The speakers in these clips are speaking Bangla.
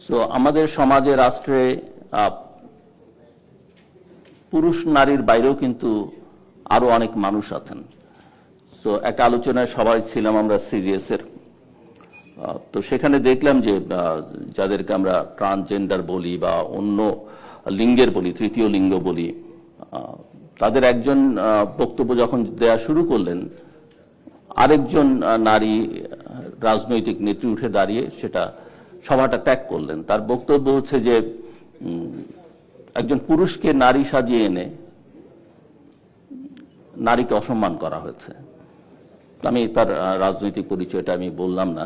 সো আমাদের সমাজে রাষ্ট্রে পুরুষ নারীর বাইরেও কিন্তু আরো অনেক মানুষ আছেন। তো একটা আলোচনায় সবাই ছিলাম আমরা সিরিয়াসের, তো সেখানে দেখলাম যে যাদেরকে আমরা ট্রান্সজেন্ডার বলি বা অন্য লিঙ্গের বলি, তৃতীয় লিঙ্গ বলি, তাদের একজন বক্তব্য যখন দেয়া শুরু করলেন, আরেকজন নারী রাজনৈতিক নেত্রী উঠে দাঁড়িয়ে সেটা সভাটা ত্যাগ করলেন। তার বক্তব্য হচ্ছে যে একজন পুরুষকে নারী সাজিয়ে এনে নারীকে অসম্মান করা হয়েছে। আমি তার রাজনৈতিক পরিচয়টা আমি বললাম না।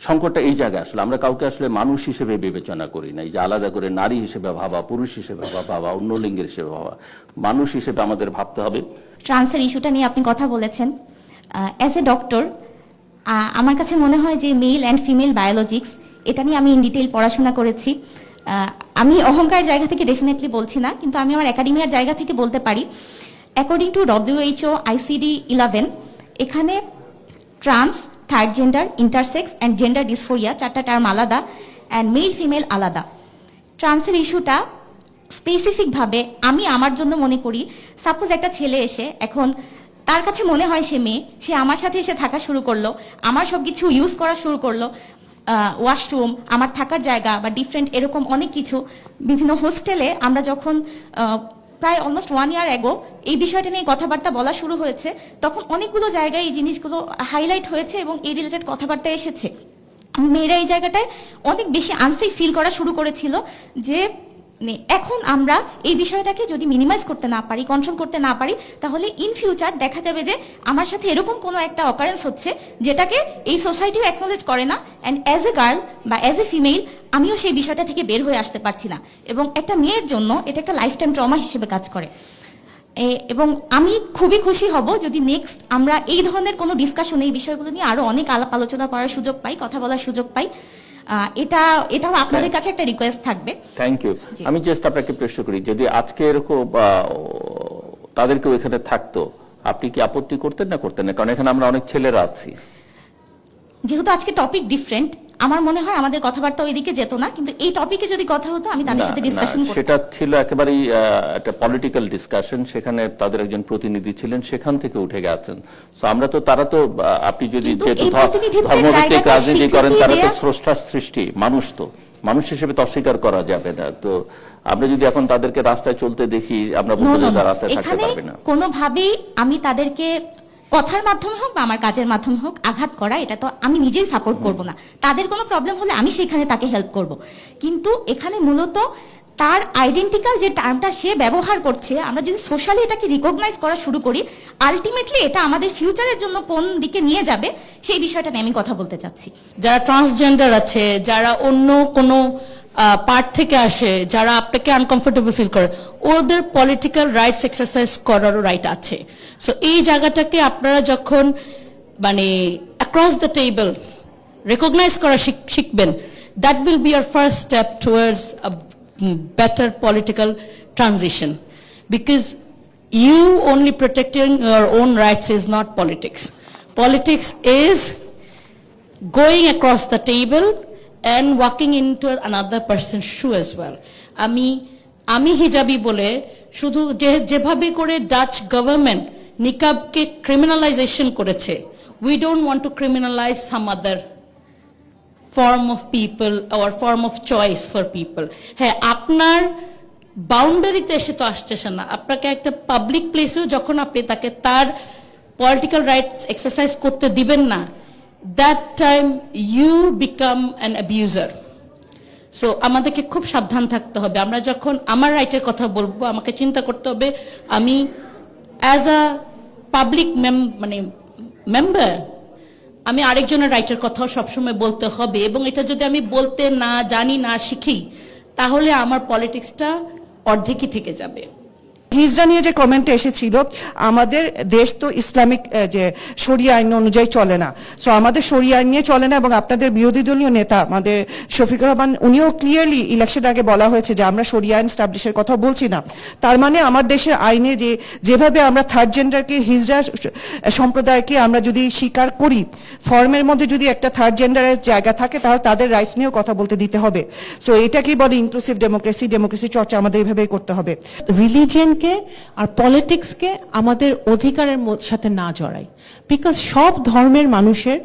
সংকটটা এই জায়গায় আসলে আমরা কাউকে আসলে মানুষ হিসেবে বিবেচনা করি না, এই যে আলাদা করে নারী হিসেবে ভাবা, পুরুষ হিসেবে ভাবা, অন্য লিঙ্গের হিসেবে ভাবা, মানুষ হিসেবে আমাদের ভাবতে হবে। ট্রান্সের ইস্যুটা নিয়ে আপনি কথা বলেছেন। অ্যাজ এ ডক্টর আমার কাছে মনে হয় যে মেল অ্যান্ড ফিমেল বায়োলজিক্স, এটা নিয়ে আমি ইন ডিটেইল পড়াশোনা করেছি। আমি অহংকার জায়গা থেকে ডেফিনেটলি বলছি না, কিন্তু আমি আমার একাডেমিয়ার জায়গা থেকে বলতে পারি। অ্যাকর্ডিং টু WHO ICD-11, এখানে trans, third gender, intersex and gender dysphoria চারটা টার্ম আলাদা, অ্যান্ড মেল ফিমেল আলাদা। ট্রান্সের ইস্যুটা স্পেসিফিকভাবে আমি আমার জন্য মনে করি, সাপোজ একটা ছেলে এসে এখন তার কাছে মনে হয় সে মেয়ে, সে আমার সাথে এসে থাকা শুরু করলো, আমার সব কিছু ইউজ করা শুরু করলো, ওয়াশরুম, আমার থাকার জায়গা বা ডিফারেন্ট এরকম অনেক কিছু। বিভিন্ন হোস্টেলে আমরা যখন প্রায় অলমোস্ট 1 year ago এই বিষয়টা নিয়ে কথাবার্তা বলা শুরু হয়েছে, তখন অনেকগুলো জায়গায় এই জিনিসগুলো হাইলাইট হয়েছে এবং এই রিলেটেড কথাবার্তা এসেছে। মেয়েরা এই জায়গাটায় অনেক বেশি আনসেফ ফিল করা শুরু করেছিল যে এখন আমরা এই বিষয়টাকে যদি মিনিমাইজ করতে না পারি, কন্ট্রোল করতে না পারি, তাহলে ইন ফিউচার দেখা যাবে যে আমার সাথে এরকম কোনো একটা অকারেন্স হচ্ছে যেটাকে এই সোসাইটিও অ্যাকনোলেজ করে না, অ্যান্ড অ্যাজ এ গার্ল বা অ্যাজ এ ফিমেল আমিও সেই বিষয়টা থেকে বের হয়ে আসতে পারছি না, এবং একটা মেয়ের জন্য এটা একটা লাইফ টাইম ট্রমা হিসেবে কাজ করে। এবং আমি খুবই খুশি হব যদি নেক্সট আমরা এই ধরনের কোনো ডিসকাশনে এই বিষয়গুলো নিয়ে আরো অনেক আলাপ আলোচনা করার সুযোগ পাই, কথা বলার সুযোগ পাই। এটাও আপনাদের কাছে একটা রিকোয়েস্ট থাকবে। Thank you. আমি জাস্ট আপনাকে প্রশ্ন করি, যদি আজকে এরকম তাদেরকেও এখানে থাকতো, আপনি কি আপত্তি করতেন না করতেন না? কারণ এখানে আমরা অনেক ছেলেরা আছি। যেহেতু আজকে টপিক ডিফারেন্ট, আমার মনে হয় আমাদের কথাবার্তা ওইদিকে যেত না, কিন্তু এই টপিকে যদি কথা হতো আমি তাদের সাথে ডিসকাশন করতাম। সেটা ছিল একেবারেই একটা পলিটিক্যাল ডিসকাশন, সেখানে তাদের একজন প্রতিনিধি ছিলেন, সেখান থেকে উঠে গেছেন। তো আমরা তো, তারা তো, আপনি যদি ধর্মভিত্তিক রাজনীতি করেন, তারা তো স্রষ্টার সৃষ্টি, মানুষ, তো মানুষ হিসেবে তো অস্বীকার করা যাবে না। তো আমরা যদি এখন তাদেরকে রাস্তায় চলতে দেখি, আমরা বলবো যে তারা রাস্তায় থাকতে পারবে না। কোনোভাবেই আমি তাদেরকে কথার মাধ্যমে হোক বা আমার কাজের মাধ্যমে হোক আঘাত করা, এটা তো আমি নিজেই সাপোর্ট করব না। তাদের কোনো প্রবলেম হলে আমি সেখানে তাকে হেল্প করব, কিন্তু এখানে মূলত তার আইডেন্টিক্যাল যে টার্মটা সে ব্যবহার করছে, আমরা যদি সোশ্যালি এটাকে রিকগনাইজ করা শুরু করি, আলটিমেটলি এটা আমাদের ফিউচারের জন্য কোন দিকে নিয়ে যাবে সেই বিষয়টা নিয়ে আমি কথা বলতে চাচ্ছি। যারা ট্রান্সজেন্ডার আছে, যারা অন্য কোনো পার্ট থেকে আসে, যারা আপনাকে আনকমফোর্টেবল ফিল করে, ওদের পলিটিক্যাল রাইটস এক্সারসাইজ করারও রাইট আছে। সো এই জায়গাটাকে আপনারা যখন মানে অ্যাক্রস দ্য টেবল রেকগনাইজ করা শিখবেন, that will be year first step towards a better political transition, because you only protecting your own rights is not politics. Politics is going across the table and walking into another person's shoe as well. আমি হিজাবি বলে শুধু যেভাবে করে ডাচ গভর্নমেন্ট নিকাবকে ক্রিমিনালাইজেশন করেছে, we don't want to criminalize some other form of people or form of choice for people. হ্যাঁ, আপনার বাউন্ডারিতে এসে তো আসতেছে না, আপনাকে একটা পাবলিক প্লেসেও যখন আপনি তাকে তার পলিটিক্যাল রাইটস এক্সারসাইজ করতে দিবেন না, that time you become an abuser. So আমাদেরকে খুব সাবধান থাকতে হবে। আমরা যখন আমার রাইটের কথা বলবো, আমাকে চিন্তা করতে হবে আমি অ্যাজ আ পাবলিক মেম্বার আমি আরেকজনের রাইটের কথাও সবসময় বলতে হবে, এবং এটা যদি আমি বলতে না জানি, না শিখি, তাহলে আমার পলিটিক্সটা অর্ধেকই থেকে যাবে। হিজড়া নিয়ে যে কমেন্টে এসেছিল, আমাদের দেশ তো ইসলামিক যে শরিয়া আইন অনুযায়ী চলে না, সো আমাদের শরিয়া আইন নিয়ে চলে না। এবং আপনাদের বিরোধী দলীয় নেতা আমাদের শফিকুর রহমান, উনিও ক্লিয়ারলি ইলেকশন আগে বলা হয়েছে যে আমরা শরিয়া আইন স্টাবলিশের কথা বলছি না। তার মানে আমার দেশের আইনে যেভাবে আমরা থার্ড জেন্ডারকে, হিজড়া সম্প্রদায়কে আমরা যদি স্বীকার করি, ফর্মের মধ্যে যদি একটা থার্ড জেন্ডারের জায়গা থাকে, তাহলে তাদের রাইটস নিয়েও কথা বলতে দিতে হবে। সো এটাকেই বলে ইনক্লুসিভ ডেমোক্রেসি। ডেমোক্রেসি চর্চা আমাদের এইভাবেই করতে হবে। রিলিজিয়নকে আর পলিটিক্সকে আমাদের অধিকারের সাথে না জড়াই, বিকজ সব ধর্মের মানুষের,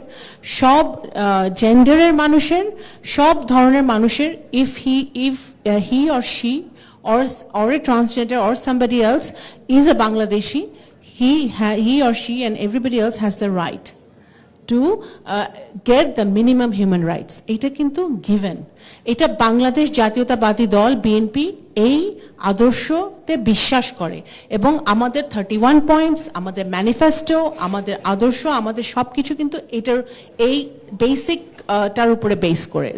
সব জেন্ডারের মানুষের, সব ধরনের মানুষের, if he or she or a transgender or somebody else is a Bangladeshi, he or she and everybody else has the right to get the minimum human rights. এটা কিন্তু given. এটা বাংলাদেশ জাতীয়তাবাদী দল বিএনপি এই আদর্শতে বিশ্বাস করে, এবং আমাদের 31 পয়েন্টস, আমাদের ম্যানিফেস্টো, আমাদের আদর্শ, আমাদের সবকিছু কিন্তু এটার এই বেসিক টার উপরে বেস করে।